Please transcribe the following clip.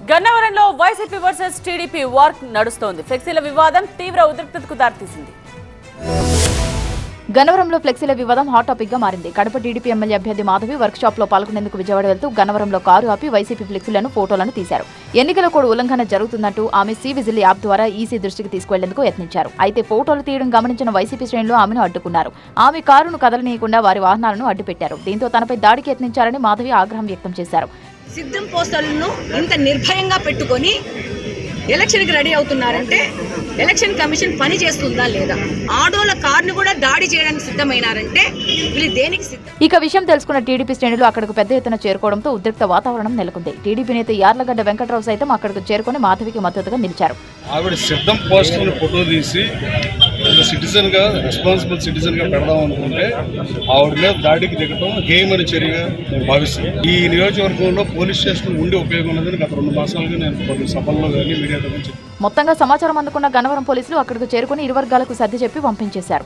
గన్నవరంలో YCP versus TDP war నడుస్తోంది. ఫ్లెక్సీల వివాదం తీవ్ర ఉద్రిక్తతకు దారితీసింది. గన్నవరంలో ఫ్లెక్సీల వివాదం హాట్ టాపిక్ గా మారింది. కడప టీడీపీ ఎమ్మెల్యే అభ్యర్థి మాధవి వర్క్ షాప్ లో పాల్గొనేందుకు విజయవాడ వెళ్తూ గన్నవరంలో కారు ఆపి వైసీపీ ఫ్లెక్సీలను ఫోటోలను తీశారు. ఎన్నికల కోడ్ ఉల్లంఘన జరుగుతున్నట్టు ఆమె సి విజిల్ యాప్ ద్వారా ఈసీ దృష్టికి తీసుకువెళ్లేందుకు యత్నించారు. అయితే ఫోటోలు తీయడం గమనించిన వైసీపీ శ్రేణులు ఆమెను అడ్డుకున్నారు. ఆమె కారును కదలనీయకుండా వారి వాహనాలను అడ్డుపెట్టారు. దీంతో తనపై దాడికి యత్నించారని మాధవి ఆగ్రహం వ్యక్తం చేశారు. సిద్ధం పోస్టర్లను ఇంత నిర్భయంగా పెట్టుకొని ఎలక్షన్కి రెడీ అవుతున్నారంటే ఎలక్షన్ కమిషన్ పని చేస్తుందా లేదా? ఆడోళ్ళ కార్ను కూడా దాడి చేయడానికి సిద్ధమైనారంటే వీళ్ళు దేనికి సిద్ధం? ఇక విషయం తెలుసుకున్న టీడీపీ శ్రేణులు అక్కడకు పెద్ద ఎత్తున చేరుకోవడంతో ఉద్రిక్త వాతావరణం నెలకొంది. టీడీపీ నేత యార్లగడ్డ వెంకట్రావు సైతం అక్కడకు చేరుకుని మాధవికి మద్దతుగా నిలిచారు. ఆవిడ సిద్ధం పోస్టర్ ఫోటో తీసి సిటిజన్ గా రెస్పాన్సిబుల్ సిటిజన్ గా పెడదాం అనుకుంటే ఆవిడ మీద దాడికి దిగటం హేయమైన చర్యగా నేను భావిస్తున్నాను. ఈ నియోజకవర్గంలో పోలీస్ స్టేషన్ ఉండే ఉపయోగం ఉన్నదని గత 2 మాసాలుగా నేను కొన్ని సభల్లో కానీ మీడియాతో మొత్తంగా సమాచారం అందుకున్న గన్నవరం పోలీసులు అక్కడకు చేరుకుని ఇరు వర్గాలకు సర్ది చెప్పి పంపించేశారు.